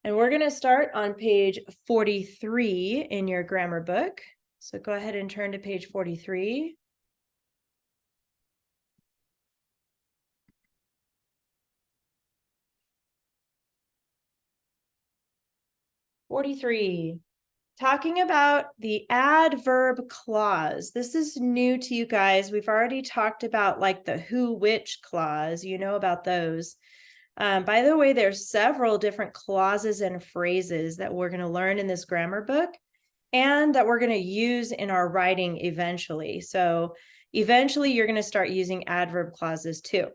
And we're going to start on page 43 in your grammar book. So go ahead and turn to page 43. Talking about the adverb clause. This is new to you guys. We've already talked about like the who, which clause. You know about those. By the way, there's several different clauses and phrases that we're going to learn in this grammar book and that we're going to use in our writing eventually. So eventually you're going to start using adverb clauses too.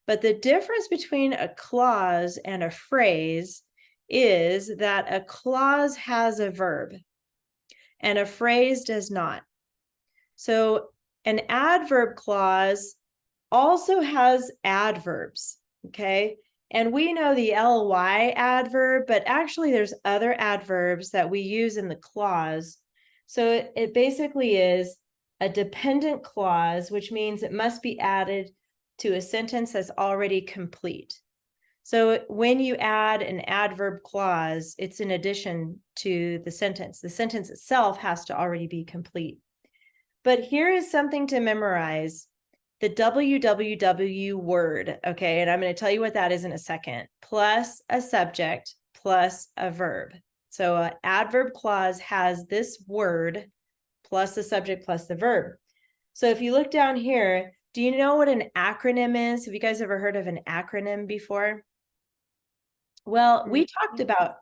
But the difference between a clause and a phrase is that a clause has a verb and a phrase does not. So an adverb clause also has adverbs, okay? And we know the ly adverb, but actually there's other adverbs that we use in the clause. So it basically is a dependent clause, which means it must be added to a sentence that's already complete. So when you add an adverb clause, it's in addition to the sentence. The sentence itself has to already be complete. But here is something to memorize. The WWW word, okay, and I'm going to tell you what that is in a second, plus a subject plus a verb. So an adverb clause has this word plus the subject plus the verb. So if you look down here, do you know what an acronym is? Have you guys ever heard of an acronym before? Well, we talked about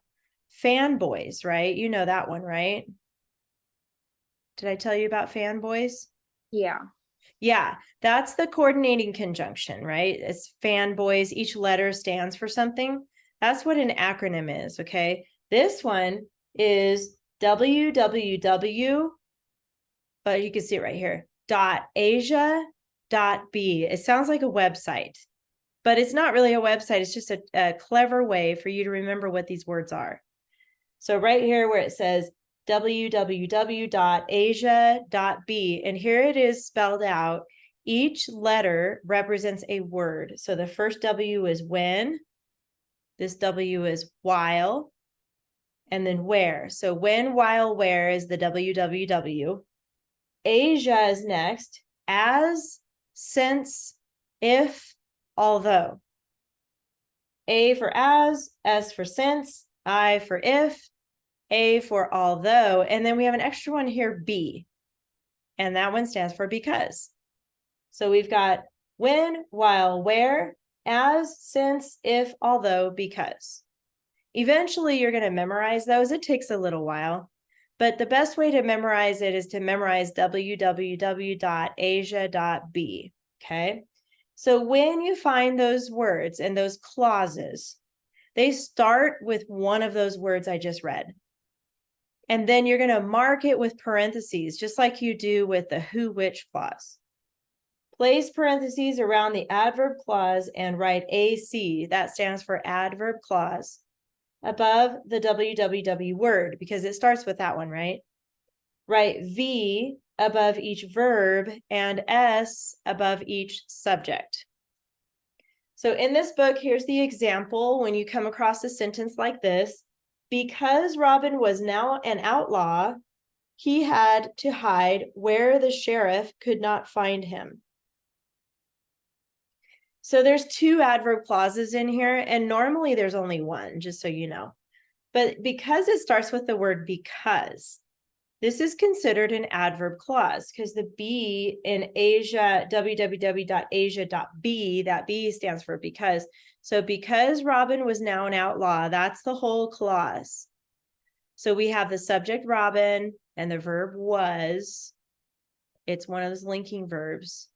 fanboys, right? You know that one, right? Did I tell you about fanboys? Yeah. Yeah, that's the coordinating conjunction, right? It's fanboys. Each letter stands for something. That's what an acronym is, okay? This one is www, but you can see it right here, .asia.b. It sounds like a website, but it's not really a website. It's just a clever way for you to remember what these words are. So right here where it says www.asia.b, and here it is spelled out. Each letter represents a word. So the first W is when, this W is while, and then where. So when, while, where is the www. Asia is next, as, since, if, although. A for as, S for since, I for if, A for although, and then we have an extra one here, B, and that one stands for because. So we've got when, while, where, as, since, if, although, because. Eventually you're going to memorize those. It takes a little while, but the best way to memorize it is to memorize www.asia.b, okay? So when you find those words and those clauses, they start with one of those words I just read. And then you're going to mark it with parentheses, just like you do with the who, which clause. Place parentheses around the adverb clause and write AC, that stands for adverb clause, above the www word, because it starts with that one, right? Write V above each verb and S above each subject. So in this book, here's the example when you come across a sentence like this. Because Robin was now an outlaw, he had to hide where the sheriff could not find him. So there's two adverb clauses in here, and normally there's only one, just so you know. But because it starts with the word because, this is considered an adverb clause because the B in Asia, www.asia.b, that B stands for because. So because Robin was now an outlaw, that's the whole clause. So we have the subject Robin and the verb was. It's one of those linking verbs.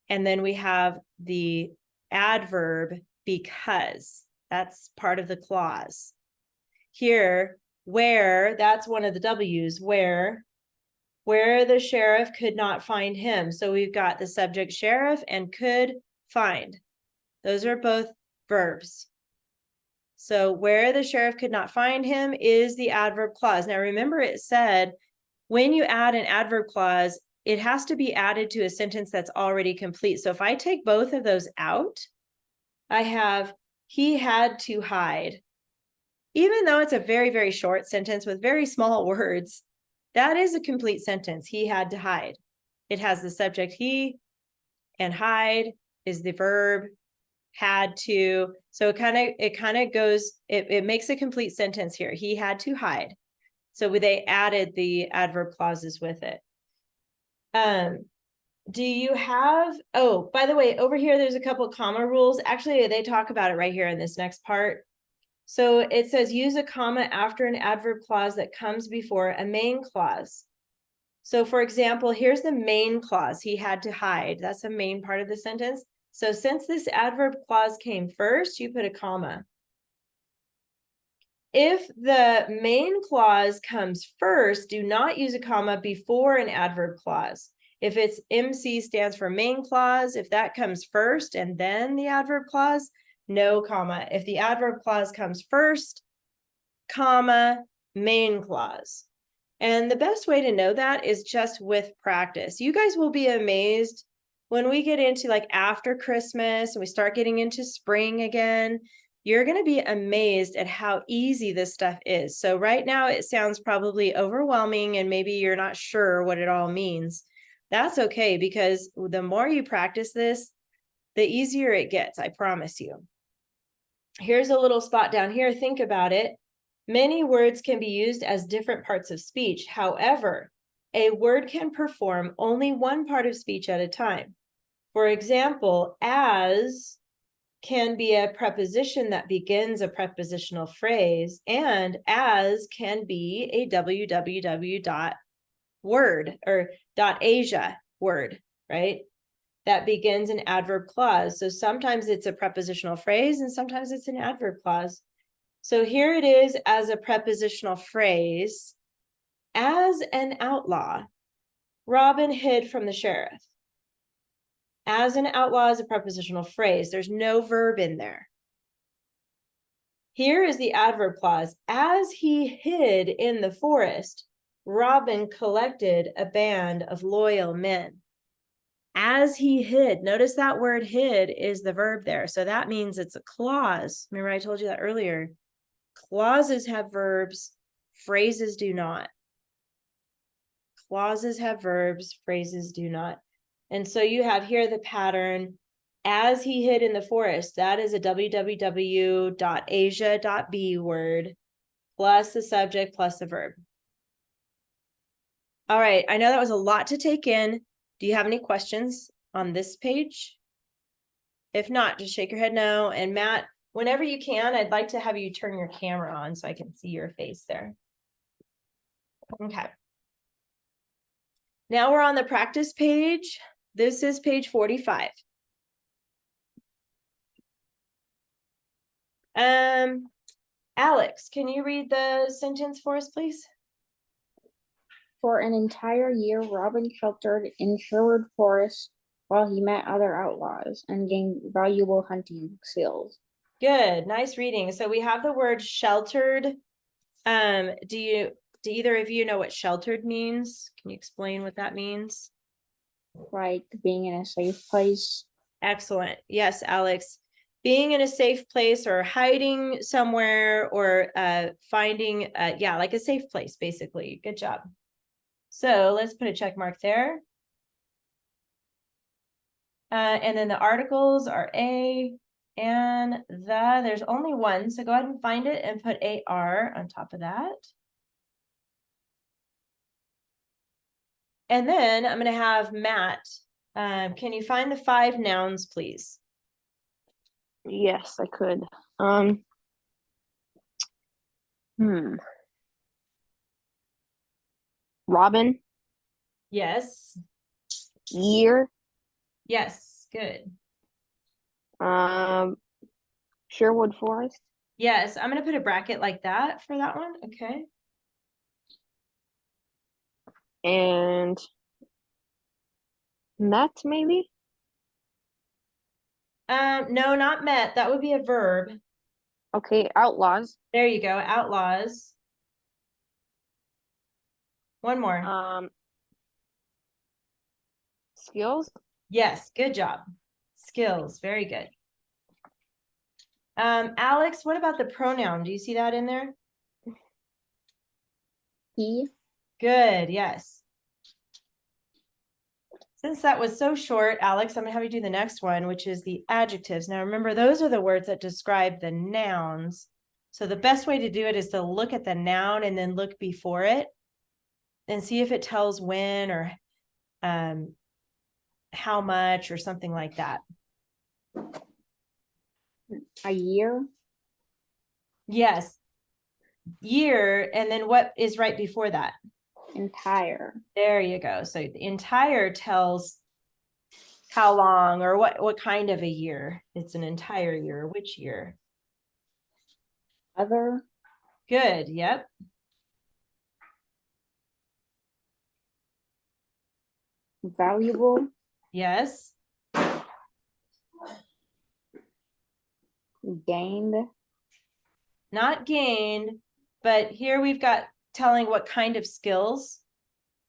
And then we have the adverb because. That's part of the clause. Here, where, that's one of the W's, where the sheriff could not find him. So we've got the subject sheriff and could find. Those are both verbs. So where the sheriff could not find him is the adverb clause. Now remember it said when you add an adverb clause, it has to be added to a sentence that's already complete. So if I take both of those out, I have he had to hide. even though it's a very, very short sentence with very small words, that is a complete sentence. He had to hide. It has the subject he, and hide is the verb, had to. So it kind of goes, it makes a complete sentence here. He had to hide. So they added the adverb clauses with it. Do you have, oh, by the way, over here, there's a couple comma rules. Actually, they talk about it right here in this next part. So it says use a comma after an adverb clause that comes before a main clause. So for example, here's the main clause, he had to hide. That's a main part of the sentence. So since this adverb clause came first, you put a comma. If the main clause comes first, do not use a comma before an adverb clause. If it's MC stands for main clause, if that comes first and then the adverb clause, no comma. If the adverb clause comes first, comma, main clause. And the best way to know that is just with practice. You guys will be amazed when we get into like after Christmas and we start getting into spring again. You're going to be amazed at how easy this stuff is. So right now it sounds probably overwhelming and maybe you're not sure what it all means. That's okay, because the more you practice this, the easier it gets, I promise you. Here's a little spot down here. Think about it. Many words can be used as different parts of speech. However, a word can perform only one part of speech at a time. For example, as can be a preposition that begins a prepositional phrase, and as can be a www word or .asia word, right? That begins an adverb clause. So sometimes it's a prepositional phrase and sometimes it's an adverb clause. So here it is as a prepositional phrase. As an outlaw, Robin hid from the sheriff. As an outlaw is a prepositional phrase. There's no verb in there. Here is the adverb clause. As he hid in the forest, Robin collected a band of loyal men. As he hid, notice that word hid is the verb there. So that means it's a clause. Remember I told you that earlier. Clauses have verbs, phrases do not. Clauses have verbs, phrases do not. And so you have here the pattern, as he hid in the forest, that is a www.asia.b word, plus the subject, plus the verb. All right, I know that was a lot to take in. Do you have any questions on this page? If not, just shake your head no. And Matt, whenever you can, I'd like to have you turn your camera on so I can see your face there. Okay. Now we're on the practice page. This is page 45. Alex, can you read the sentence for us, please? For an entire year, Robin sheltered in Sherwood Forest while he met other outlaws and gained valuable hunting skills. Good, nice reading. So we have the word sheltered. Do either of you know what sheltered means? Can you explain what that means? Like being in a safe place. Excellent. Yes, Alex. Being in a safe place or hiding somewhere or finding, yeah, like a safe place, basically. Good job. So let's put a check mark there. And then the articles are a and the. There's only one, so go ahead and find it and put AR on top of that. And then I'm going to have Matt. Can you find the 5 nouns, please? Yes, I could. Robin. Yes. Year. Yes, good. Sherwood Forest. Yes, I'm going to put a bracket like that for that one. Okay. And met, maybe? No, not met. That would be a verb. Okay, outlaws. There you go. Outlaws. One more. Skills. Yes, good job. Skills, very good. Alex, what about the pronoun? Do you see that in there? He. Good, yes. Since that was so short, Alex, I'm gonna have you do the next one, which is the adjectives. Now remember, those are the words that describe the nouns. So the best way to do it is to look at the noun and then look before it and see if it tells when or how much or something like that. A year. Yes, year, and then what is right before that? Entire. There you go. So the entire tells how long or what kind of a year. It's an entire year. Which year? Other. Good. Yep. Valuable. Yes. Gained. Not gained, but here we've got telling what kind of skills.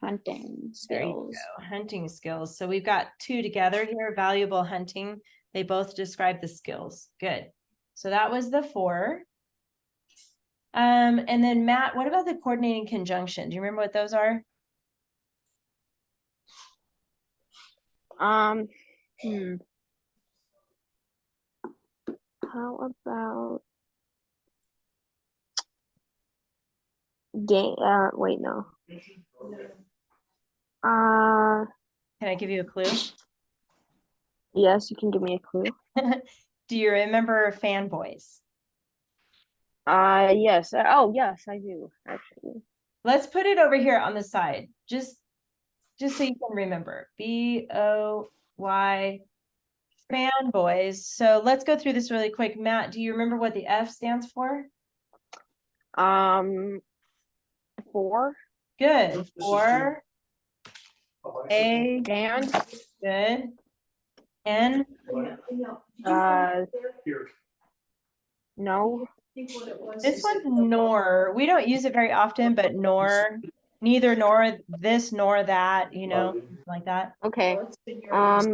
Hunting There you skills. go. Hunting skills. So we've got two together here, valuable hunting. They both describe the skills. Good. So that was the 4. And then Matt, what about the coordinating conjunction? Do you remember what those are? How about game? Wait, no. Can I give you a clue? Yes, you can give me a clue. Do you remember fanboys? Yes. Oh, yes, I do actually. Let's put it over here on the side, just so you can remember. BOY fanboys. So let's go through this really quick. Matt, do you remember what the F stands for? 4. Good. For a And good. N. no. This one's nor. We don't use it very often, but nor, neither nor this nor that, you know, like that. Okay. Because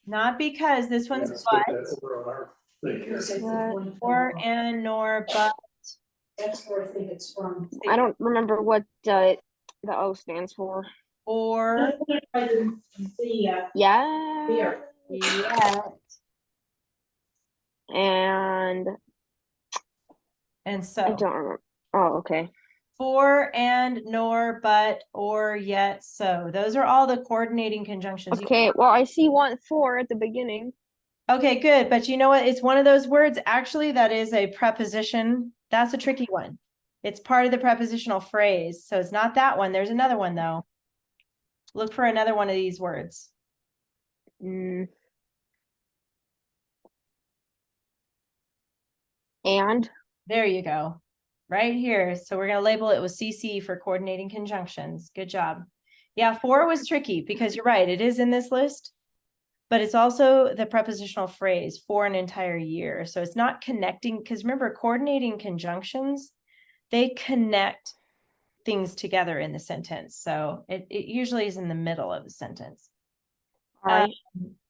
Not because this one's but. Or and nor but. That's where I think it's from. I don't remember what the O stands for. Or Yeah. Beer. yeah. And I So don't remember. Oh, okay. for and nor but or yet so. Those are all the coordinating conjunctions. Okay, well, I see 4 at the beginning. Okay, good. But you know what? It's one of those words actually that is a preposition. That's a tricky one. It's part of the prepositional phrase. So it's not that one. There's another one though. Look for another one of these words. And there you go. Right here. So we're going to label it with CC for coordinating conjunctions. Good job. Yeah, 4 was tricky because you're right. It is in this list, but it's also the prepositional phrase for an entire year. So it's not connecting, because remember, coordinating conjunctions, they connect things together in the sentence. So it usually is in the middle of the sentence. all right.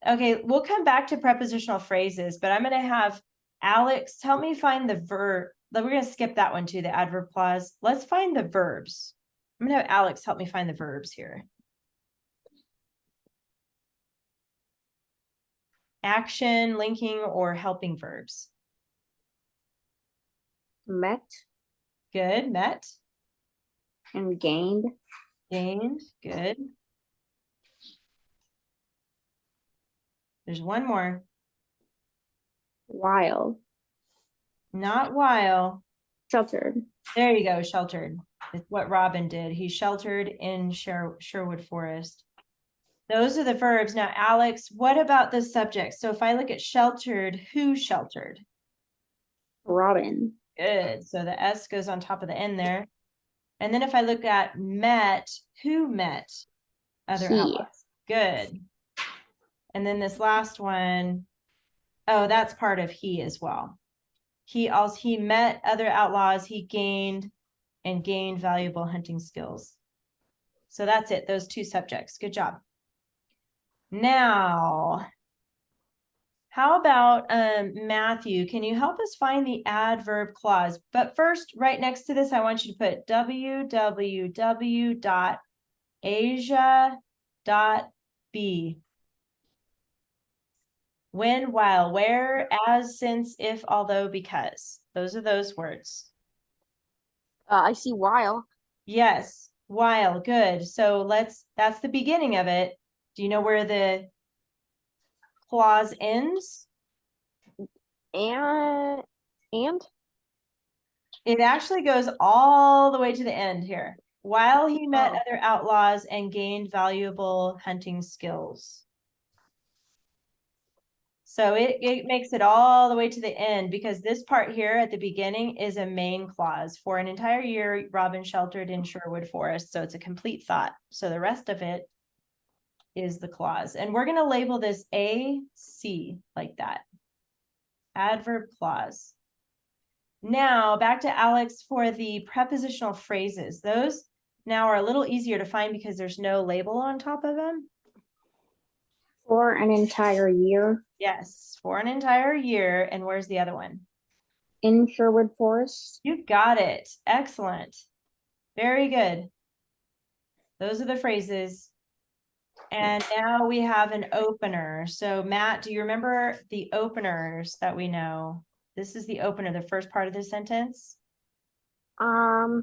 Okay, we'll come back to prepositional phrases, but I'm going to have Alex help me find the verb. We're going to skip that one too, the adverb clause. Let's find the verbs. I'm going to have Alex help me find the verbs here. Action, linking, or helping verbs. Met. Good, met. And gained. Gained, good. There's one more. While. Not while. Sheltered. There you go, sheltered. It's what Robin did. He sheltered in Sherwood Forest. Those are the verbs. Now, Alex, what about the subject? So if I look at sheltered, who sheltered? Robin. Good. So the S goes on top of the N there. And then if I look at met, who met? Other outlaws. Good. And then this last one, oh, that's part of he as well. He met other outlaws, he gained valuable hunting skills. So that's it, those 2 subjects. Good job. Now, How about Matthew, can you help us find the adverb clause? But first, right next to this, I want you to put www.asia.b. When, while, where, as, since, if, although, because. Those are those words. I see while. Yes, while, good. So that's the beginning of it. Do you know where the clause ends? And It actually goes all the way to the end here. While he met Oh. other outlaws and gained valuable hunting skills. So it makes it all the way to the end because this part here at the beginning is a main clause. For an entire year, Robin sheltered in Sherwood Forest. So it's a complete thought. So the rest of it is the clause. And we're going to label this AC like that. Adverb clause. Now back to Alex for the prepositional phrases. Those now are a little easier to find because there's no label on top of them. For an entire year. Yes, for an entire year. And where's the other one? In Sherwood Forest. You got it. Excellent. Very good. Those are the phrases. And now we have an opener. So Matt, do you remember the openers that we know? This is the opener, the first part of the sentence. I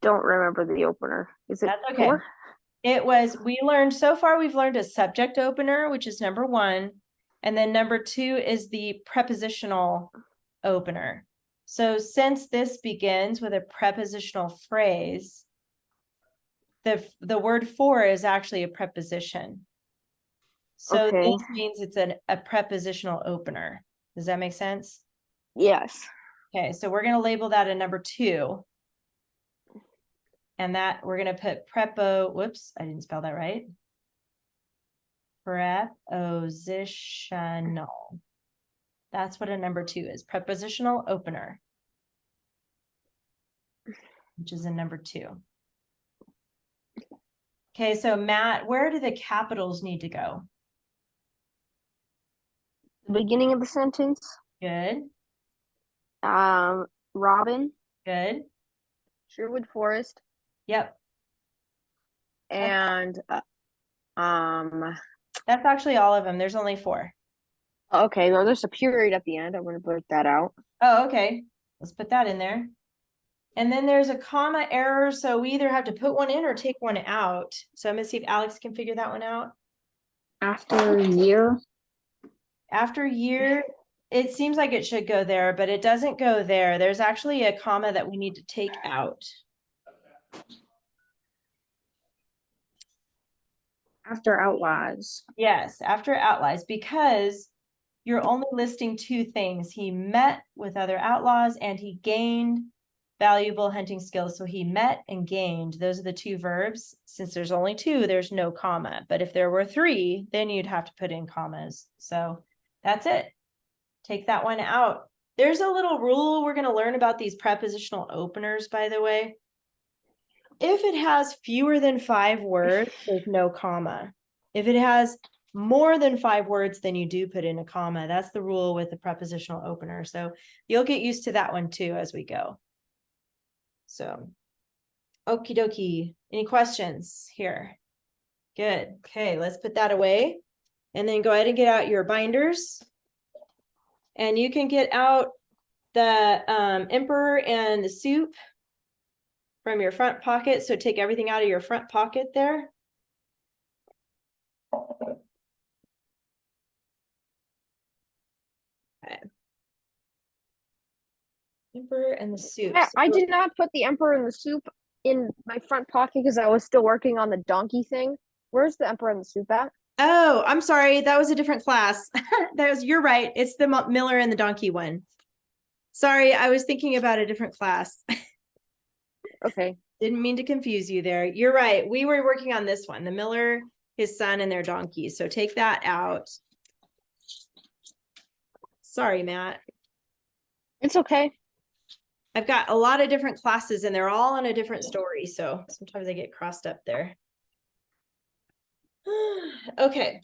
don't remember the opener. Is it That's okay. for? It was, so far we've learned a subject opener, which is number 1. And then number 2 is the prepositional opener. So since this begins with a prepositional phrase, the word for is actually a preposition. So Okay. this means it's a prepositional opener. Does that make sense? Yes. Okay, so we're going to label that a number 2. And that we're going to put whoops, I didn't spell that right. Prepositional. That's what a number 2 is. Prepositional opener. Which is a number 2. Okay, so Matt, where do the capitals need to go? The beginning of the sentence. Good, Robin, good. Sherwood Forest, Yep, and that's actually all of them. There's only 4. okay, well, there's a period at the end. I'm gonna put that out. Oh, okay. Let's put that in there. And then there's a comma error. So we either have to put one in or take one out. So I'm going to see if Alex can figure that one out. After year. After year, it seems like it should go there, but it doesn't go there. There's actually a comma that we need to take out. After outlaws. Yes, after outlaws, because you're only listing 2 things. He met with other outlaws and he gained valuable hunting skills. So he met and gained. Those are the 2 verbs. Since there's only 2, there's no comma. But if there were 3, then you'd have to put in commas. So that's it. Take that one out. There's a little rule we're going to learn about these prepositional openers, by the way. If it has fewer than 5 words, there's no comma. If it has more than 5 words, then you do put in a comma. That's the rule with the prepositional opener. So you'll get used to that one too as we go. So, okie dokie. Any questions here? Good. Okay, let's put that away. And then go ahead and get out your binders. And you can get out the emperor and the soup from your front pocket. So take everything out of your front pocket there. Okay. Emperor and the soup. I did not put the emperor and the soup in my front pocket because I was still working on the donkey thing. Where's the emperor and the soup at? Oh, I'm sorry. That was a different class. You're right. It's the Miller and the donkey one. Sorry, I was thinking about a different class. Okay. Didn't mean to confuse you there. You're right. We were working on this one, the Miller, his son, and their donkeys. So take that out. Sorry, Matt. It's okay. I've got a lot of different classes and they're all on a different story. So sometimes I get crossed up there. Okay.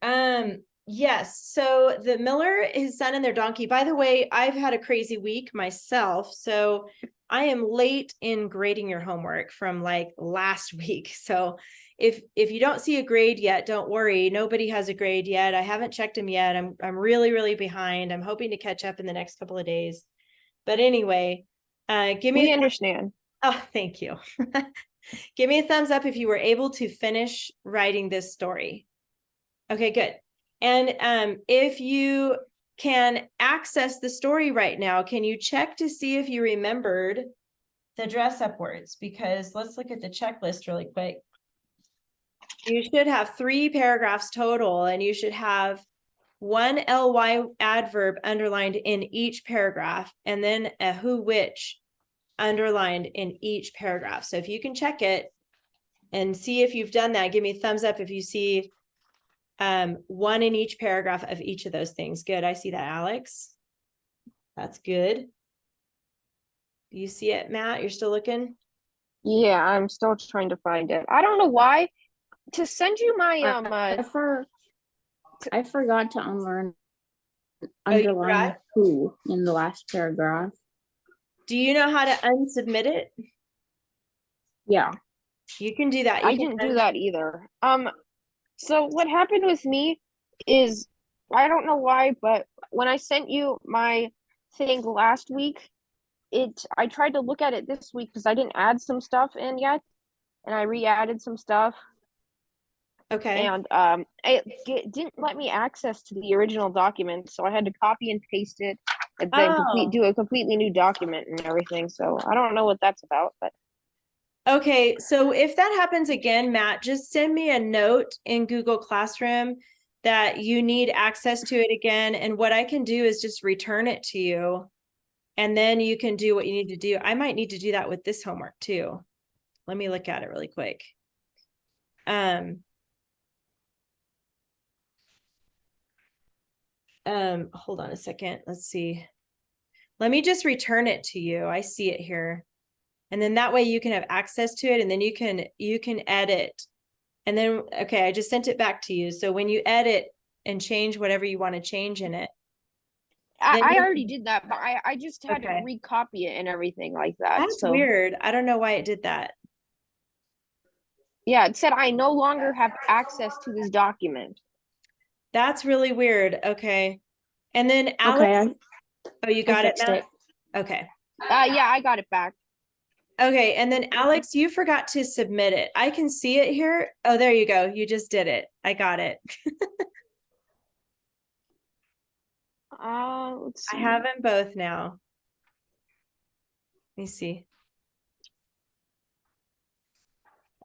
Yes. So the Miller, his son, and their donkey. By the way, I've had a crazy week myself. So I am late in grading your homework from like last week. So if you don't see a grade yet, don't worry. Nobody has a grade yet. I haven't checked them yet. I'm really behind. I'm hoping to catch up in the next couple of days. But anyway, give me We understand. oh, thank you. Give me a thumbs up if you were able to finish writing this story. Okay, good. And if you can access the story right now, can you check to see if you remembered the dress up words? Because let's look at the checklist really quick. You should have 3 paragraphs total, and you should have one ly adverb underlined in each paragraph, and then a who which underlined in each paragraph. So if you can check it and see if you've done that, give me a thumbs up if you see one in each paragraph of each of those things. Good. I see that, Alex. That's good. Do you see it, Matt? You're still looking? Yeah, I'm still trying to find it. I don't know why. To send you my I forgot to unlearn Oh, you underline forgot? who in the last paragraph. Do you know how to unsubmit it? Yeah. You can do that. I didn't do that either. So what happened with me is I don't know why, but when I sent you my thing last week, I tried to look at it this week because I didn't add some stuff in yet, and I re-added some stuff, Okay. and didn't let me access to the original document, so I had to copy and paste it and then Oh, do a completely new document and everything. So I don't know what that's about, but okay. So if that happens again, Matt, just send me a note in Google Classroom that you need access to it again. And what I can do is just return it to you. And then you can do what you need to do. I might need to do that with this homework too. Let me look at it really quick. Hold on a second. Let's see. Let me just return it to you. I see it here. And then that way you can have access to it, and then you can edit. And then, okay, I just sent it back to you. So when you edit and change whatever you want to change in it. I already did that, but I just had Okay. to recopy it and everything like that. That's So weird. I don't know why it did that. yeah, it said I no longer have access to this document. That's really weird. Okay. And then Okay, Alex, oh, you I got it, fixed Matt? it. Okay. Yeah, I got it back. Okay, and then Alex, you forgot to submit it. I can see it here. Oh, there you go. You just did it. I got it. Let's I see. have them both now. Let me see.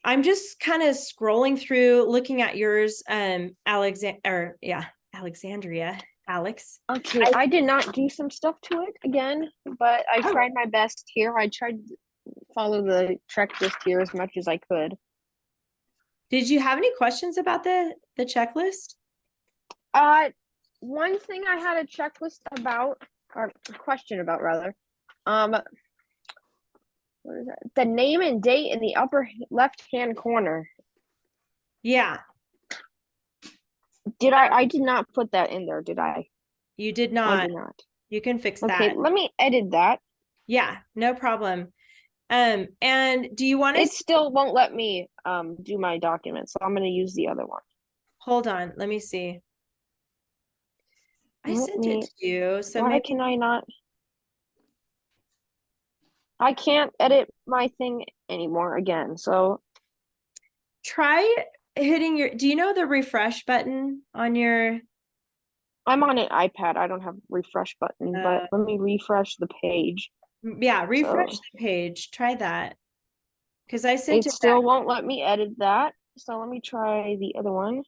I'm just kind of scrolling through, looking at yours, Alexandria, Alex. Okay, I did not do some stuff to it again, but I Oh. tried my best here. I tried to follow the checklist here as much as I could. Did you have any questions about the checklist? One thing I had a checklist about, or a question about rather, what is that? The name and date in the upper left-hand corner. Yeah, I did not put that in there, did I? you did I not. did not. You can fix Okay, that. let me edit that. Yeah, no problem. And do you want to It still won't let me do my document, so I'm going to use the other one. hold on? Let me see. I Let sent me. it to you, so Why maybe can I not? I can't edit my thing anymore again. So try hitting your. Do you know the refresh button on your? I'm on an iPad. I don't have refresh button, but let me refresh the page. Yeah, refresh So the page. Try that because I sent it it back. still won't let me edit that. So let me try the other one.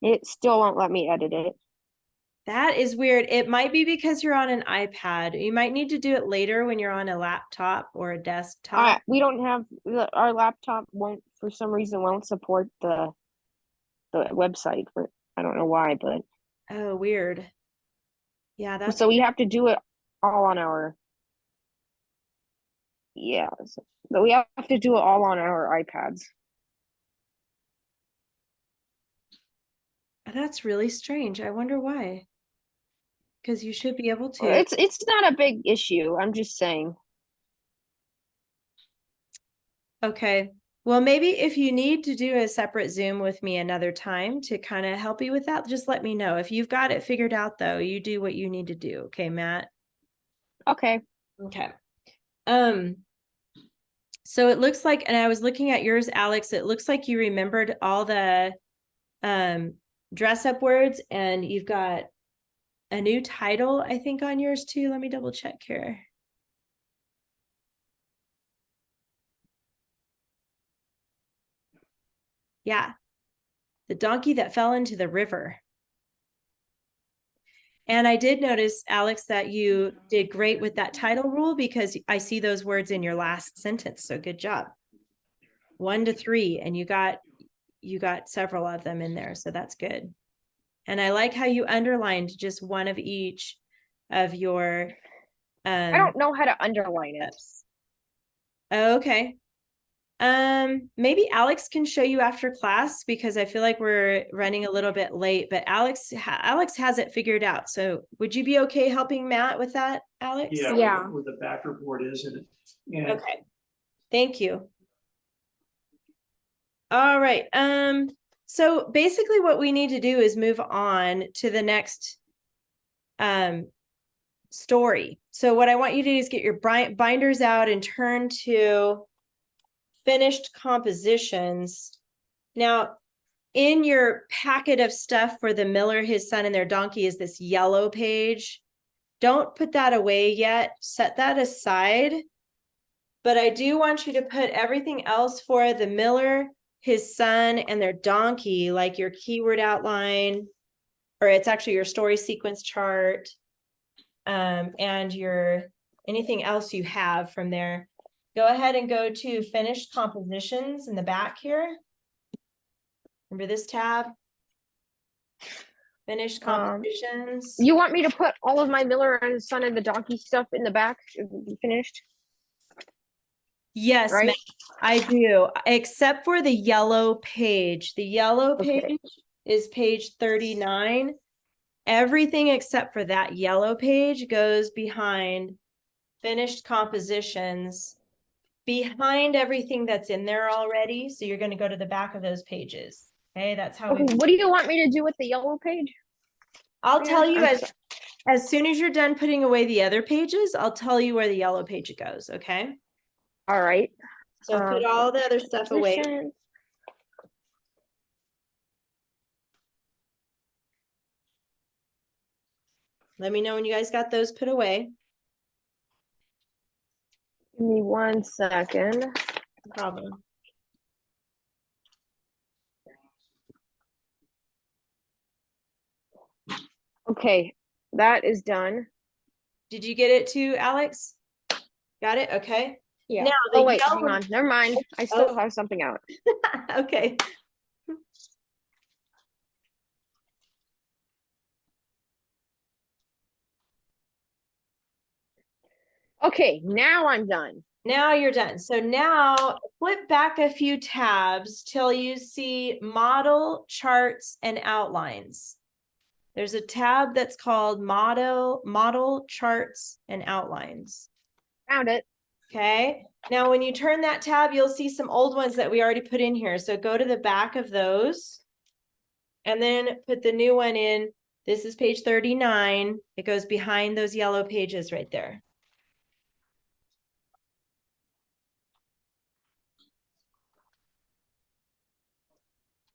It still won't let me edit it. That is weird. It might be because you're on an iPad. You might need to do it later when you're on a laptop or a desktop. We don't have our laptop won't for some reason won't support the website. I don't know why, but Oh, weird. Yeah, that's so we have to do it all on our so we have to do it all on our iPads. That's really strange. I wonder why. Because you should be able to. It's not a big issue. I'm just saying. Okay. Well, maybe if you need to do a separate Zoom with me another time to kind of help you with that, just let me know. If you've got it figured out, though, you do what you need to do. Okay, Matt? Okay. Okay. So it looks like, and I was looking at yours, Alex, it looks like you remembered all the dress up words, and you've got a new title, I think, on yours too. Let me double check here. Yeah. The donkey that fell into the river. And I did notice, Alex, that you did great with that title rule because I see those words in your last sentence. So good job. 1 to 3, and you got several of them in there. So that's good. And I like how you underlined just one of each of your I don't know how to underline it. steps. Okay. Maybe Alex can show you after class because I feel like we're running a little bit late, but Alex has it figured out. So would you be okay helping Matt with that, Alex? Yeah, Yeah. where the back report is in it. And Okay. Thank you. All right. So basically what we need to do is move on to the next story. So what I want you to do is get your binders out and turn to finished compositions. Now, in your packet of stuff for the Miller, his son, and their donkey is this yellow page. Don't put that away yet. Set that aside. But I do want you to put everything else for the Miller, his son, and their donkey, like your keyword outline, or it's actually your story sequence chart, and your anything else you have from there. Go ahead and go to finished compositions in the back here. Remember this tab? Finished compositions. You want me to put all of my Miller and his son and the donkey stuff in the back? Finished? Yes, Right? ma'am, I do, except for the yellow page. The yellow page Okay. is page 39. Everything except for that yellow page goes behind finished compositions, behind everything that's in there already. So you're going to go to the back of those pages. Okay, that's how Okay. What do you want me to do with the yellow page? I'll tell you I'm as soon as you're done putting away the other pages, I'll tell you where the yellow page goes. Okay. All right. So put all the other stuff away. Let me know when you guys got those put away. Give me 1 second. No problem. Okay, that is done. Did you get it too, Alex? Got it? Okay. Yeah. Now Oh wait, yellow... hang on. Never mind. I still have something out. Okay. Okay, now I'm done. Now you're done. So now flip back a few tabs till you see model, charts, and outlines. There's a tab that's called model, charts, and outlines. Found it. Okay. Now, when you turn that tab, you'll see some old ones that we already put in here. So go to the back of those and then put the new one in. This is page 39. It goes behind those yellow pages right there.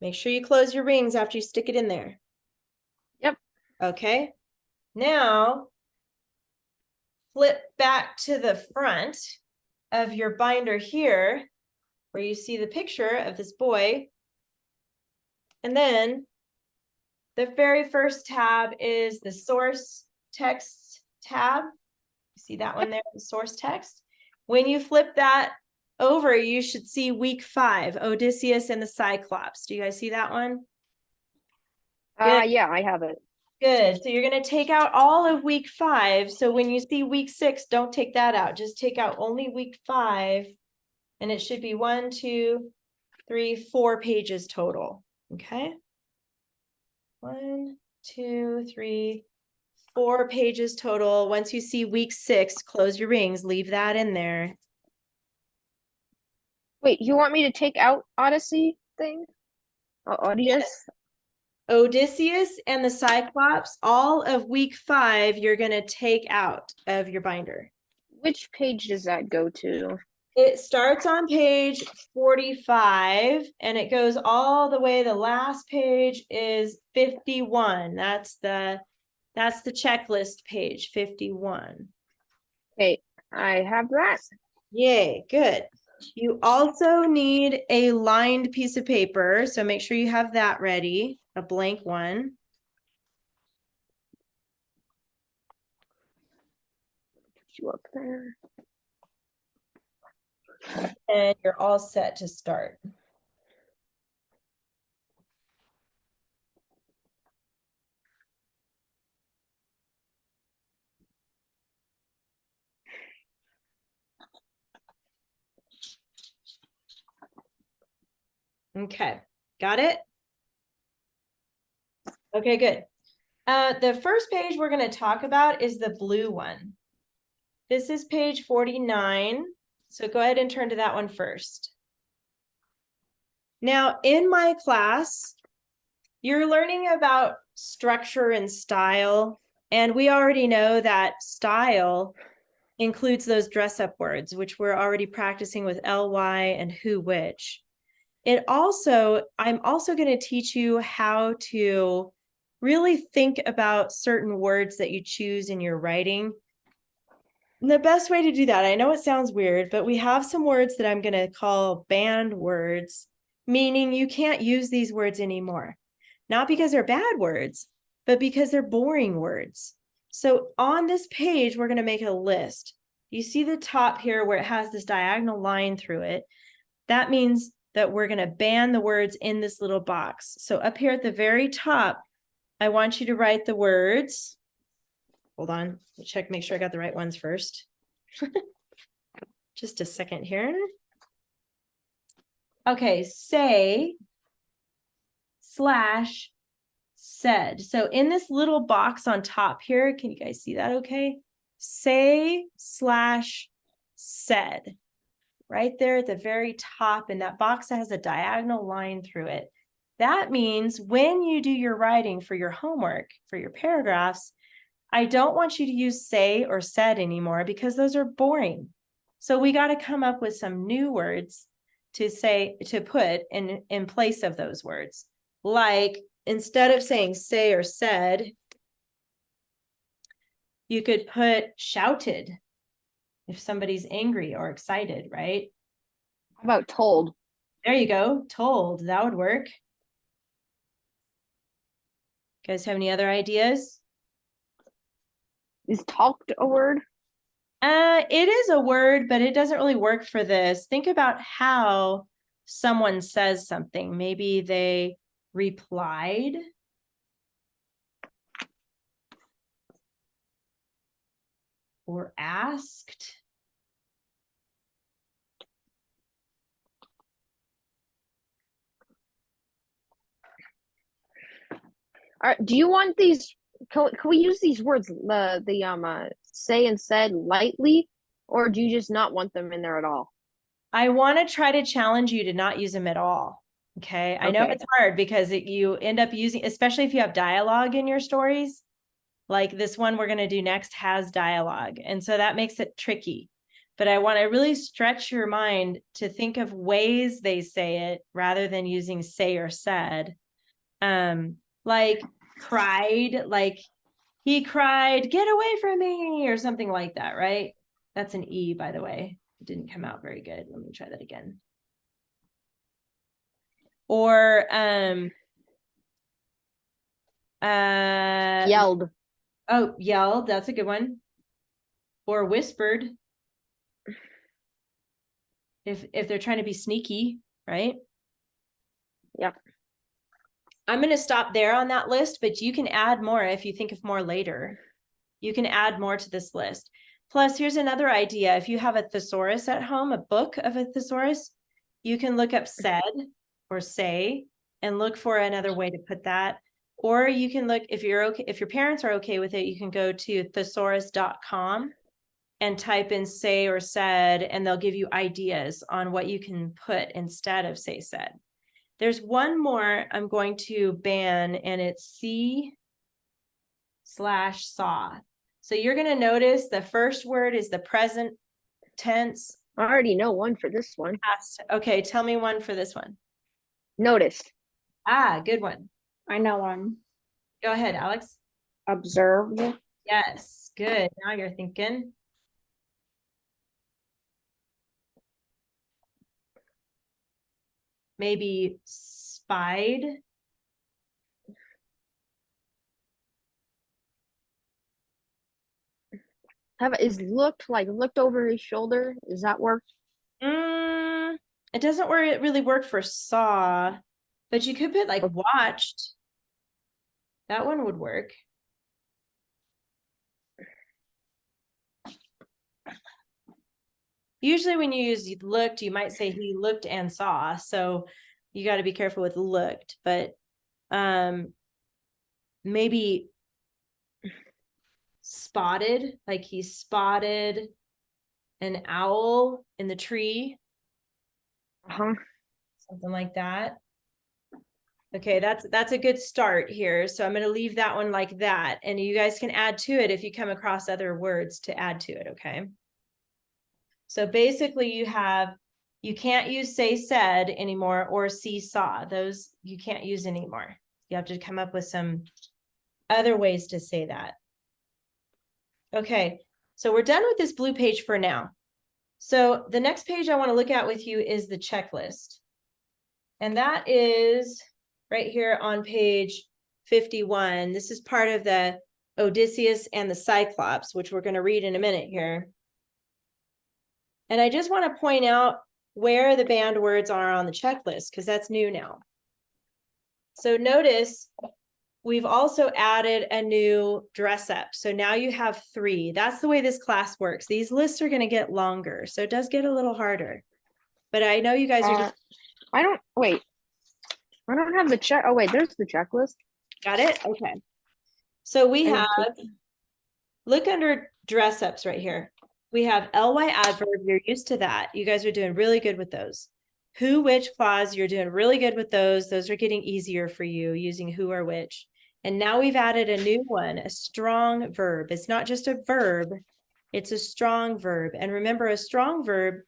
Make sure you close your rings after you stick it in there. Yep. Okay. Now, flip back to the front of your binder here, where you see the picture of this boy. And then the very first tab is the source text tab. You see that one there, the source text. When you flip that over, you should see week 5, Odysseus and the Cyclops. Do you guys see that one? Good. Yeah, I have it. Good. So you're going to take out all of week 5. So when you see week 6, don't take that out. Just take out only week 5. And it should be 1, 2, 3, 4 pages total. Okay. 1, 2, 3, 4 pages total. Once you see week 6, close your rings, leave that in there. Wait, you want me to take out Odyssey thing? Odysseus? Odysseus and the Cyclops, all of week 5, you're going to take out of your binder. Which page does that go to? It starts on page 45 and it goes all the way. The last page is 51. That's the checklist page, 51. Okay, I have that. Yay, good. You also need a lined piece of paper, so make sure you have that ready, a blank one. Put you up there. And you're all set to start. Okay, got it? Okay, good. The first page we're going to talk about is the blue one. This is page 49. So go ahead and turn to that one first. Now, in my class, you're learning about structure and style. And we already know that style includes those dress-up words, which we're already practicing with ly and who, which. I'm also going to teach you how to really think about certain words that you choose in your writing. And the best way to do that, I know it sounds weird, but we have some words that I'm going to call banned words, meaning you can't use these words anymore. Not because they're bad words, but because they're boring words. So on this page, we're going to make a list. You see the top here where it has this diagonal line through it. That means that we're going to ban the words in this little box. So up here at the very top, I want you to write the words. Hold on, check, make sure I got the right ones first. Just a second here. Okay, say / said. So in this little box on top here, can you guys see that okay? Say / said. Right there at the very top in that box that has a diagonal line through it. That means when you do your writing for your homework, for your paragraphs, I don't want you to use say or said anymore because those are boring. So we got to come up with some new words to put in place of those words. Like instead of saying say or said, you could put shouted if somebody's angry or excited, right? How about told? There you go, told, that would work. You guys have any other ideas? Is talked a word? It is a word, but it doesn't really work for this. Think about how someone says something. Maybe they replied. Or asked. Do you want these? Can we use these words, say and said lightly, or do you just not want them in there at all? I want to try to challenge you to not use them at all. Okay. I know it's hard because you end up using, especially if you have dialogue in your stories, like this one we're going to do next has dialogue. And so that makes it tricky. But I want to really stretch your mind to think of ways they say it rather than using say or said. Like cried, like he cried, get away from me, or something like that, right? That's an E, by the way. It didn't come out very good. Let me try that again. Or Yelled. Oh, yelled, that's a good one. Or whispered. If they're trying to be sneaky, right? Yep. I'm going to stop there on that list, but you can add more if you think of more later. You can add more to this list. Plus, here's another idea. If you have a thesaurus at home, a book of a thesaurus, you can look up said or say and look for another way to put that. Or you can look, if you're okay, if your parents are okay with it, you can go to thesaurus.com and type in say or said, and they'll give you ideas on what you can put instead of say said. There's one more I'm going to ban, and it's see/saw. So you're going to notice the first word is the present tense. I already know one for this one. Past. Okay, tell me one for this one. Noticed. Ah, good one. I know one. Go ahead, Alex. Observed. Yes, good. Now you're thinking. Maybe spied. Is looked over his shoulder? Is that work? It doesn't really work for saw, but you could put like watched. That one would work. Usually when you use looked, you might say he looked and saw. So you got to be careful with looked, but maybe spotted, like he spotted an owl in the tree. Something like that. Okay, that's a good start here. So I'm going to leave that one like that. And you guys can add to it if you come across other words to add to it, okay? So basically you can't use say said anymore or see saw. Those you can't use anymore. You have to come up with some other ways to say that. Okay, so we're done with this blue page for now. So the next page I want to look at with you is the checklist. And that is right here on page 51. This is part of the Odysseus and the Cyclops, which we're going to read in a minute here. And I just want to point out where the banned words are on the checklist, because that's new now. So notice we've also added a new dress up. So now you have 3. That's the way this class works. These lists are going to get longer, so it does get a little harder. But I know you guys are just... I don't have the check. Oh wait, there's the checklist. Got it? Okay. So we have, look under dress ups right here. We have ly adverb. You're used to that. You guys are doing really good with those. Who, which clause, you're doing really good with those. Those are getting easier for you using who or which. And now we've added a new one, a strong verb. It's not just a verb, it's a strong verb. And remember, a strong verb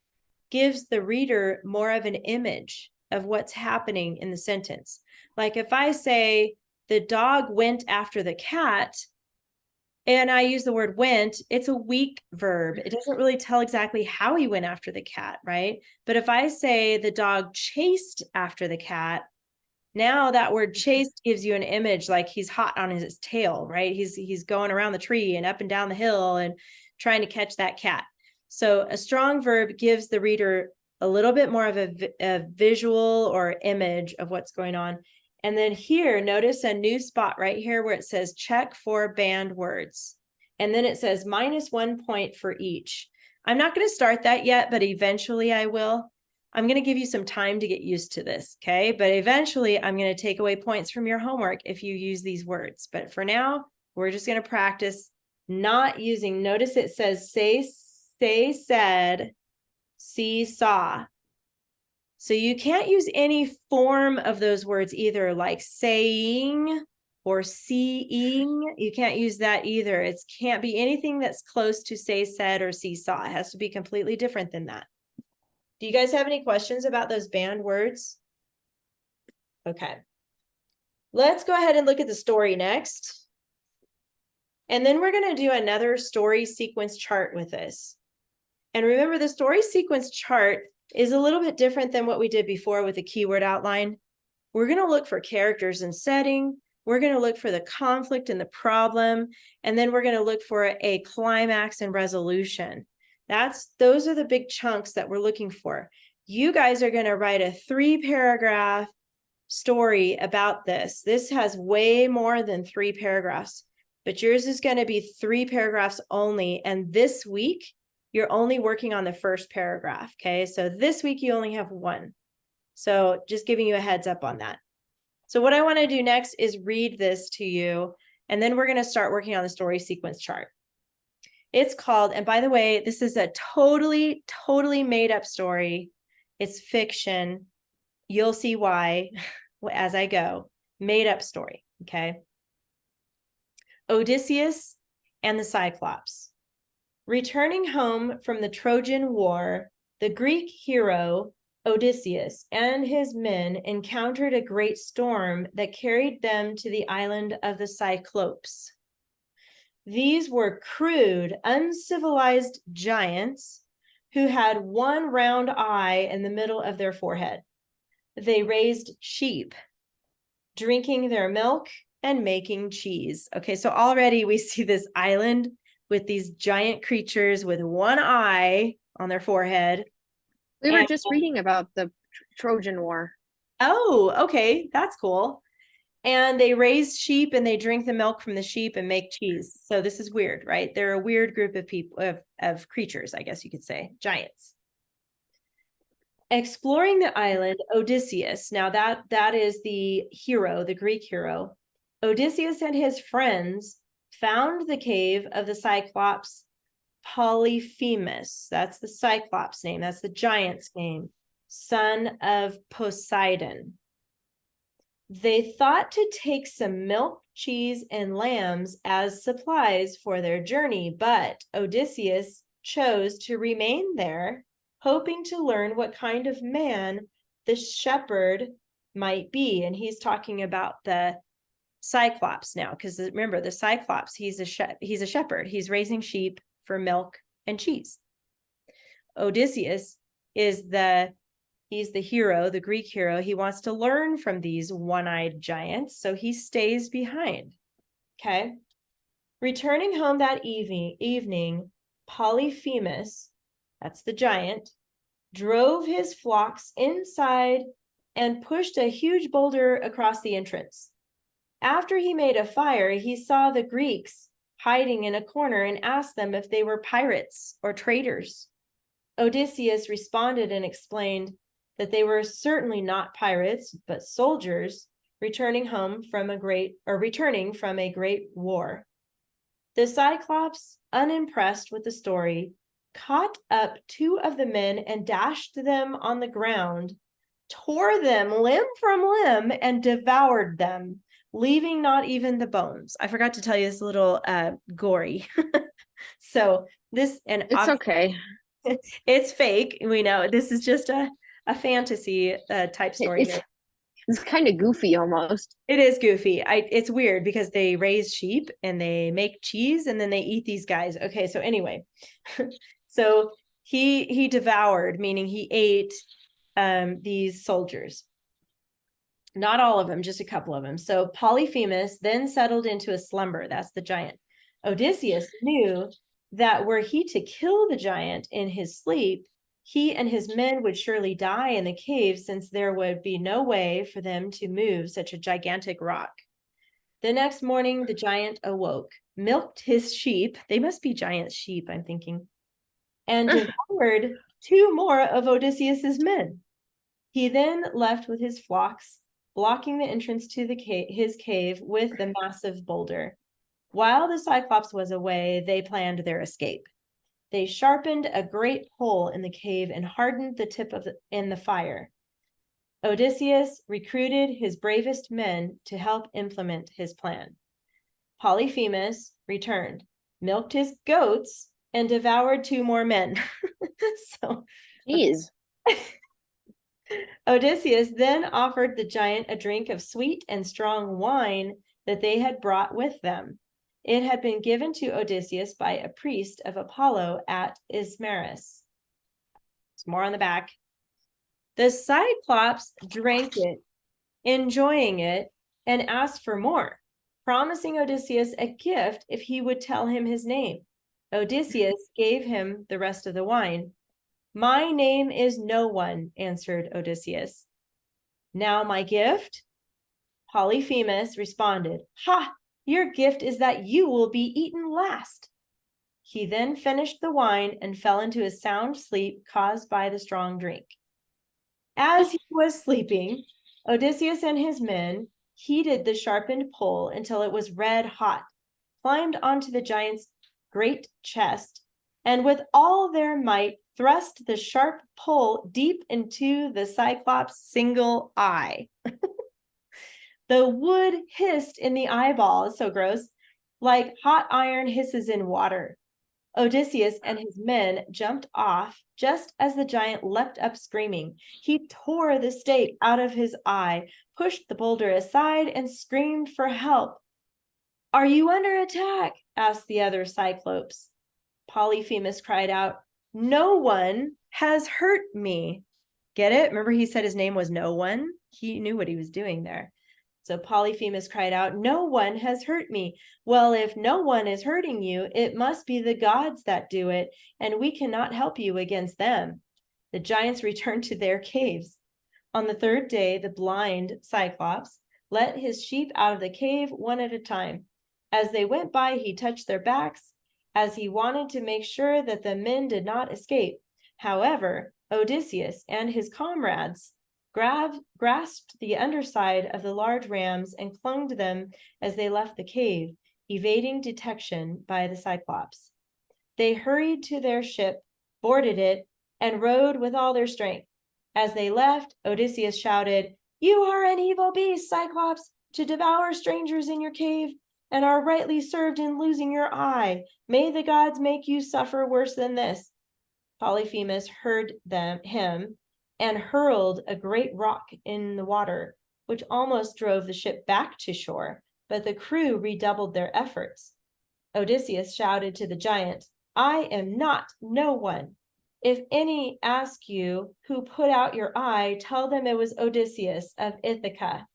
gives the reader more of an image of what's happening in the sentence. Like if I say, the dog went after the cat, and I use the word went, it's a weak verb. It doesn't really tell exactly how he went after the cat, right? But if I say the dog chased after the cat, now that word chased gives you an image like he's hot on his tail, right? He's going around the tree and up and down the hill and trying to catch that cat. So a strong verb gives the reader a little bit more of a visual or image of what's going on. And then here, notice a new spot right here where it says check for banned words. And then it says -1 point for each. I'm not going to start that yet, but eventually I will. I'm going to give you some time to get used to this, okay? But eventually I'm going to take away points from your homework if you use these words. But for now, we're just going to practice not using, notice it says say, said, see, saw. So you can't use any form of those words either, like saying or seeing. You can't use that either. It can't be anything that's close to say, said, or see, saw. It has to be completely different than that. Do you guys have any questions about those banned words? Okay. Let's go ahead and look at the story next. And then we're going to do another story sequence chart with this. And remember, the story sequence chart is a little bit different than what we did before with the keyword outline. We're going to look for characters and setting. We're going to look for the conflict and the problem. And then we're going to look for a climax and resolution. Those are the big chunks that we're looking for. You guys are going to write a 3-paragraph story about this. This has way more than 3 paragraphs, but yours is going to be 3 paragraphs only. And this week, you're only working on the first paragraph, okay? So this week you only have 1. So just giving you a heads up on that. So what I want to do next is read this to you, and then we're going to start working on the story sequence chart. It's called, and by the way, this is a totally made up story. It's fiction. You'll see why as I go. Made up story, okay? Odysseus and the Cyclops. Returning home from the Trojan War, the Greek hero Odysseus and his men encountered a great storm that carried them to the island of the Cyclopes. These were crude, uncivilized giants who had one round eye in the middle of their forehead. They raised sheep, drinking their milk and making cheese. Okay, so already we see this island with these giant creatures with one eye on their forehead. We were just reading about the Trojan War. Oh, okay, that's cool. And they raise sheep and they drink the milk from the sheep and make cheese. So this is weird, right? They're a weird group of people, of creatures, I guess you could say, giants. Exploring the island, Odysseus, now that is the hero, the Greek hero. Odysseus and his friends found the cave of the Cyclops Polyphemus. That's the Cyclops name. That's the giant's name, son of Poseidon. They thought to take some milk, cheese, and lambs as supplies for their journey, but Odysseus chose to remain there, hoping to learn what kind of man the shepherd might be. And he's talking about the Cyclops now, because remember, the Cyclops, he's a shepherd. He's raising sheep for milk and cheese. Odysseus is he's the hero, the Greek hero. He wants to learn from these one-eyed giants, so he stays behind. Okay. Returning home that evening, Polyphemus, that's the giant, drove his flocks inside and pushed a huge boulder across the entrance. After he made a fire, he saw the Greeks hiding in a corner and asked them if they were pirates or traitors. Odysseus responded and explained that they were certainly not pirates, but soldiers returning from a great war. The Cyclops, unimpressed with the story, caught up two of the men and dashed them on the ground, tore them limb from limb, and devoured them, leaving not even the bones. I forgot to tell you, this little gory. So this, and it's okay. It's fake. We know this is just a fantasy type story. It's kind of goofy almost. It is goofy. It's weird because they raise sheep and they make cheese and then they eat these guys. Okay, so anyway, so he devoured, meaning he ate these soldiers. Not all of them, just a couple of them. So Polyphemus then settled into a slumber. That's the giant. Odysseus knew that were he to kill the giant in his sleep, he and his men would surely die in the cave, since there would be no way for them to move such a gigantic rock. The next morning, the giant awoke, milked his sheep. They must be giant sheep, I'm thinking, and devoured two more of Odysseus's men. He then left with his flocks, blocking the entrance to his cave with the massive boulder. While the Cyclops was away, they planned their escape. They sharpened a great hole in the cave and hardened the tip in the fire. Odysseus recruited his bravest men to help implement his plan. Polyphemus returned, milked his goats, and devoured two more men. So, jeez. Odysseus then offered the giant a drink of sweet and strong wine that they had brought with them. It had been given to Odysseus by a priest of Apollo at Ismarus. It's more on the back. The Cyclops drank it, enjoying it, and asked for more, promising Odysseus a gift if he would tell him his name. Odysseus gave him the rest of the wine. "My name is no one," answered Odysseus. "Now my gift?" Polyphemus responded, "Ha! Your gift is that you will be eaten last." He then finished the wine and fell into a sound sleep caused by the strong drink. As he was sleeping, Odysseus and his men heated the sharpened pole until it was red hot, climbed onto the giant's great chest, and with all their might thrust the sharp pole deep into the Cyclops' single eye. The wood hissed in the eyeball, it's so gross, like hot iron hisses in water. Odysseus and his men jumped off just as the giant leapt up screaming. He tore the stake out of his eye, pushed the boulder aside, and screamed for help. "Are you under attack?" asked the other Cyclopes. Polyphemus cried out, "No one has hurt me." Get it? Remember he said his name was No One? He knew what he was doing there. So Polyphemus cried out, "No one has hurt me." "Well, if no one is hurting you, it must be the gods that do it, and we cannot help you against them." The giants returned to their caves. On the third day, the blind Cyclops let his sheep out of the cave one at a time. As they went by, he touched their backs, as he wanted to make sure that the men did not escape. However, Odysseus and his comrades grasped the underside of the large rams and clung to them as they left the cave, evading detection by the Cyclops. They hurried to their ship, boarded it, and rowed with all their strength. As they left, Odysseus shouted, "You are an evil beast, Cyclops, to devour strangers in your cave, and are rightly served in losing your eye. May the gods make you suffer worse than this." Polyphemus heard him and hurled a great rock in the water, which almost drove the ship back to shore, but the crew redoubled their efforts. Odysseus shouted to the giant, "I am not No One. If any ask you who put out your eye, tell them it was Odysseus of Ithaca."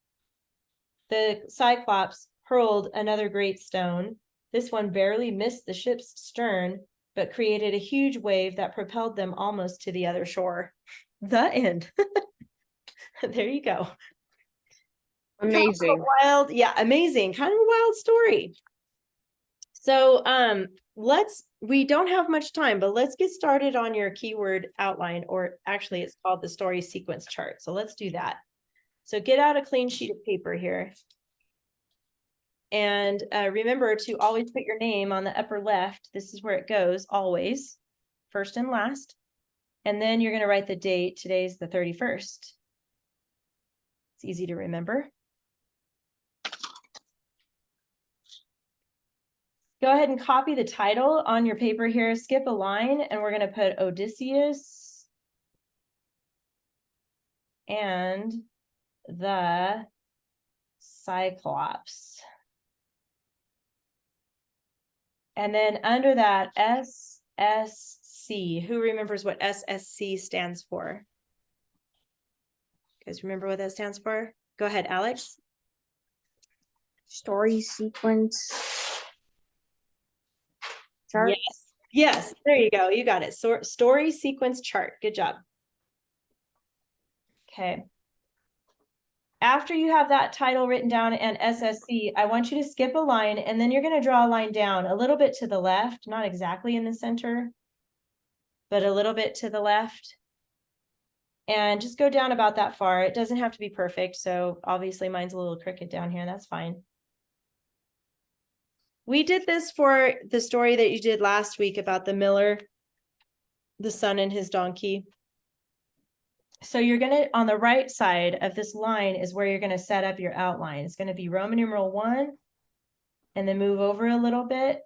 The Cyclops hurled another great stone. This one barely missed the ship's stern, but created a huge wave that propelled them almost to the other shore. The end. There you go. Amazing. Wild, yeah, amazing. Kind of a wild story. So we don't have much time, but let's get started on your keyword outline, or actually it's called the story sequence chart. So let's do that. So get out a clean sheet of paper here. And remember to always put your name on the upper left. This is where it goes, always, first and last. And then you're going to write the date. Today's the 31st. It's easy to remember. Go ahead and copy the title on your paper here. Skip a line, and we're going to put Odysseus and the Cyclops. And then under that, SSC. Who remembers what SSC stands for? You guys remember what that stands for? Go ahead, Alex. Story sequence chart. Yes. Yes, there you go. You got it. Story sequence chart. Good job. Okay. After you have that title written down and SSC, I want you to skip a line, and then you're going to draw a line down a little bit to the left, not exactly in the center, but a little bit to the left. And just go down about that far. It doesn't have to be perfect. So obviously mine's a little crooked down here. That's fine. We did this for the story that you did last week about the miller, the son and his donkey. So you're going to, on the right side of this line is where you're going to set up your outline. It's going to be Roman numeral 1, and then move over a little bit,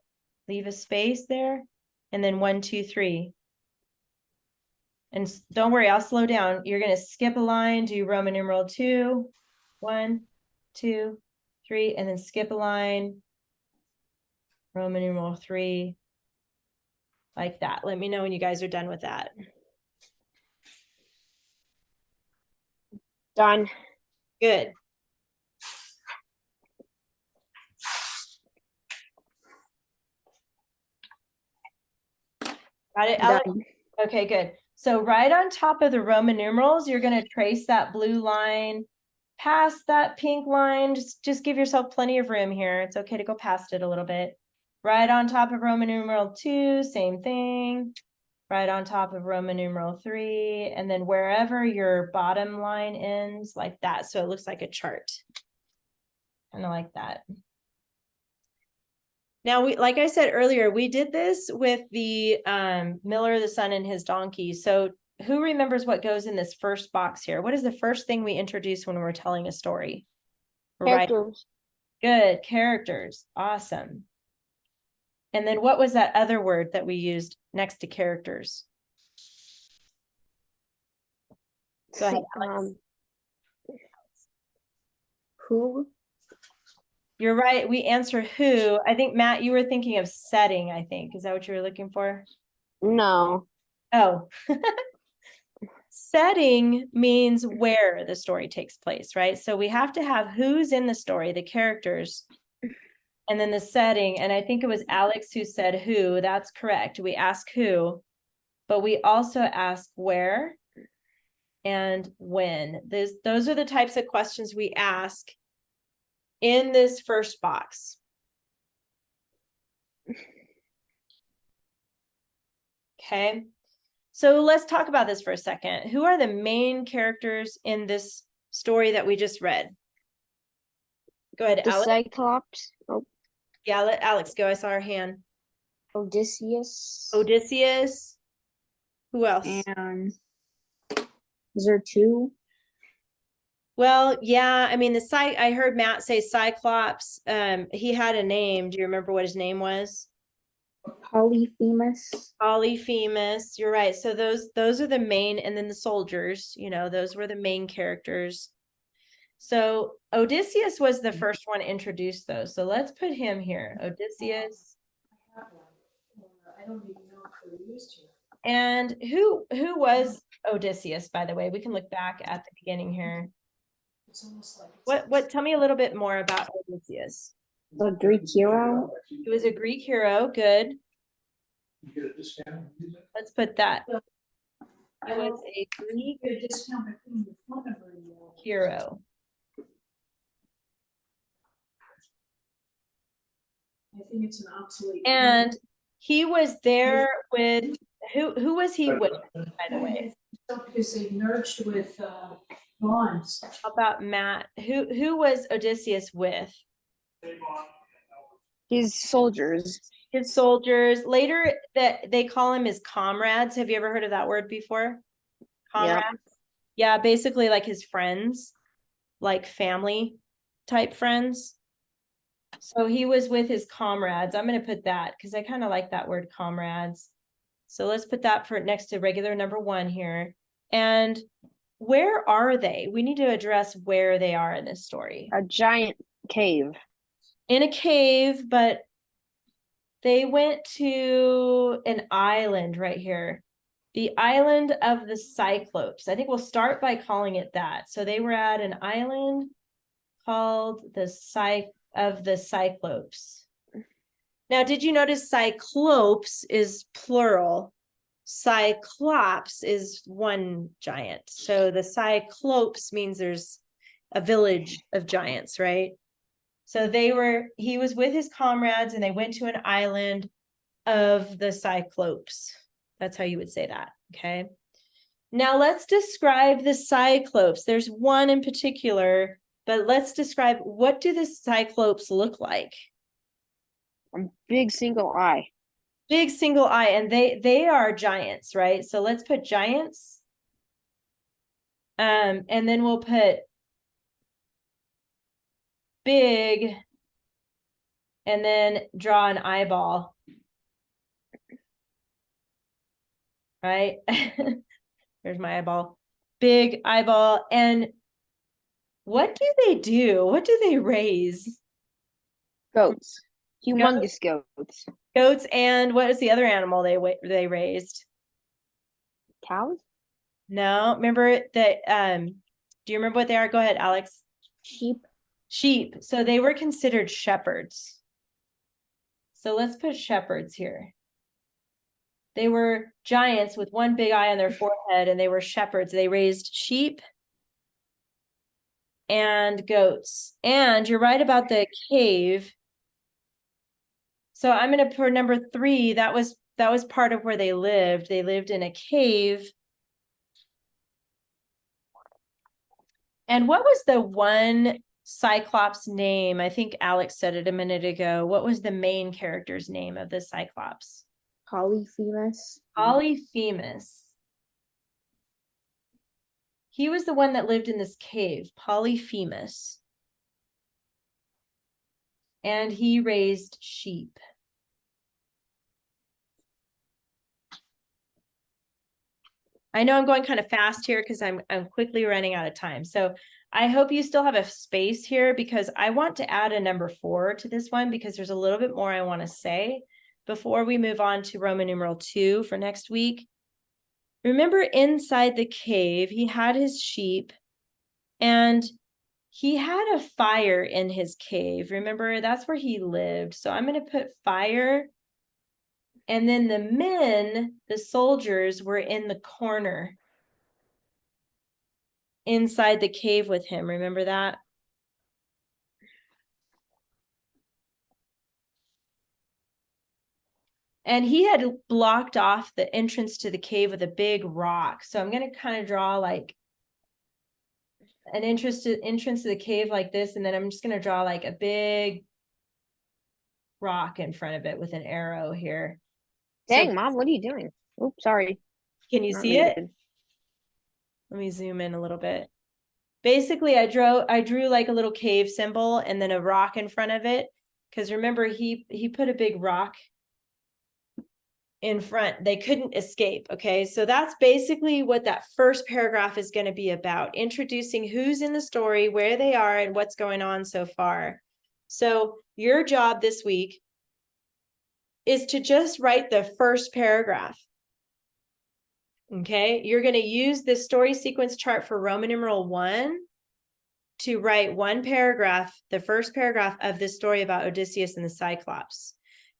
leave a space there, and then 1, 2, 3. And don't worry, I'll slow down. You're going to skip a line, do Roman numeral 2, 1, 2, 3, and then skip a line, Roman numeral 3, like that. Let me know when you guys are done with that. Done. Good. Got it, Alex? Done. Okay, good. So right on top of the Roman numerals, you're going to trace that blue line past that pink line. Just give yourself plenty of room here. It's okay to go past it a little bit. Right on top of Roman numeral 2, same thing. Right on top of Roman numeral 3, and then wherever your bottom line ends, like that. So it looks like a chart. Kind of like that. Now, like I said earlier, we did this with the Miller, the Sun, and his donkey. So who remembers what goes in this first box here? What is the first thing we introduce when we're telling a story? Right. Characters. Good. Characters. Awesome. And then what was that other word that we used next to characters? Go ahead, Alex. Who? You're right. We answer who. I think, Matt, you were thinking of setting, I think. Is that what you were looking for? No. Oh. Setting means where the story takes place, right? So we have to have who's in the story, the characters, and then the setting. And I think it was Alex who said who. That's correct. We ask who, but we also ask where and when. Those are the types of questions we ask in this first box. Okay. So let's talk about this for a second. Who are the main characters in this story that we just read? Go ahead, The Alex. Cyclops. Oh, Yeah, let Alex go. I saw her hand. Odysseus. Odysseus. Who else? And is there two? Well, yeah, I mean, I heard Matt say Cyclops. He had a name. Do you remember what his name was? Polyphemus. Polyphemus. You're right. So those are the main, and then the soldiers, those were the main characters. So Odysseus was the first one introduced, though. So let's put him here. Odysseus. I don't even know if they're used here. And who was Odysseus, by the way? We can look back at the beginning here. It's almost like What tell me a little bit more about Odysseus. The Greek hero. He was a Greek hero. Good. You get a discount. Let's put that. He was a Greek You get a discount by putting your phone number in there. hero. I think it's an obsolete. And he was there with who was he with, by the way? Because they merged with bonds. How about Matt? Who was Odysseus with? his soldiers. His soldiers. Later that they call him his comrades. Have you ever heard of that word before? Comrades. Yeah, basically like his friends, like family type friends. So he was with his comrades. I'm going to put that because I kind of like that word comrades. So let's put that for next to regular number 1 here. And where are they? We need to address where they are in this story. A giant cave. In a cave, but they went to an island right here. The island of the Cyclops. I think we'll start by calling it that. So they were at an island called the Cyclops. Now, did you notice Cyclops is plural? Cyclops is one giant. So the Cyclops means there's a village of giants, right? So he was with his comrades and they went to an island of the Cyclops. That's how you would say that, okay? Now let's describe the Cyclops. There's one in particular, but let's describe, what do the Cyclops look like? A big single eye. Big single eye, and they are giants, right? So let's put giants. And then we'll put big, and then draw an eyeball. Right? There's my eyeball. Big eyeball. And what do they do? What do they raise? Goats. Humongous goats. Goats, and what is the other animal they raised? Cows? No, remember that do you remember what they are? Go ahead, Alex. Sheep. Sheep. So they were considered shepherds. So let's put shepherds here. They were giants with one big eye on their forehead, and they were shepherds. They raised sheep and goats. And you're right about the cave. So I'm going to put number 3. That was part of where they lived. They lived in a cave. And what was the one Cyclops name? I think Alex said it a minute ago. What was the main character's name of the Cyclops? Polyphemus. Polyphemus. He was the one that lived in this cave, Polyphemus. And he raised sheep. I know I'm going kind of fast here because I'm quickly running out of time. So I hope you still have a space here because I want to add a number 4 to this one because there's a little bit more I want to say before we move on to Roman numeral 2 for next week. Remember, inside the cave, he had his sheep and he had a fire in his cave. Remember, that's where he lived. So I'm going to put fire. And then the men, the soldiers, were in the corner inside the cave with him. Remember that? And he had blocked off the entrance to the cave with a big rock. So I'm going to kind of draw like an entrance to the cave like this. And then I'm just going to draw like a big rock in front of it with an arrow here. Dang, So, Mom, what are you doing? Oops, sorry. can you Not see it? muted. Let me zoom in a little bit. Basically, I drew like a little cave symbol and then a rock in front of it. Because remember, he put a big rock in front. They couldn't escape. Okay, so that's basically what that first paragraph is going to be about, introducing who's in the story, where they are, and what's going on so far. So your job this week is to just write the first paragraph. Okay, you're going to use this story sequence chart for Roman numeral 1 to write one paragraph, the first paragraph of this story about Odysseus and the Cyclops.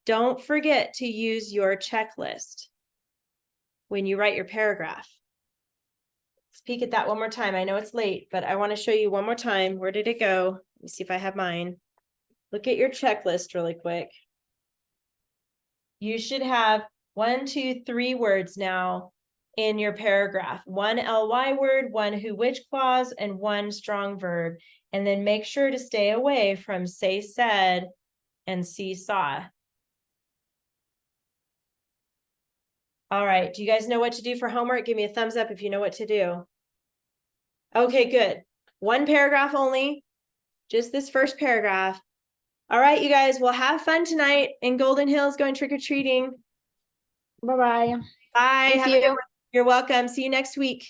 Don't forget to use your checklist when you write your paragraph. Let's peek at that one more time. I know it's late, but I want to show you one more time. Where did it go? Let me see if I have mine. Look at your checklist really quick. You should have 1, 2, 3 words now in your paragraph. 1 ly word, 1 who which clause, and 1 strong verb. And then make sure to stay away from say, said, and see, saw. All right, do you guys know what to do for homework? Give me a thumbs up if you know what to do. Okay, good. 1 paragraph only, just this first paragraph. All right, you guys, well, have fun tonight in Golden Hills going trick-or-treating. Bye-bye. Bye. Thank you. You're welcome. See you next week.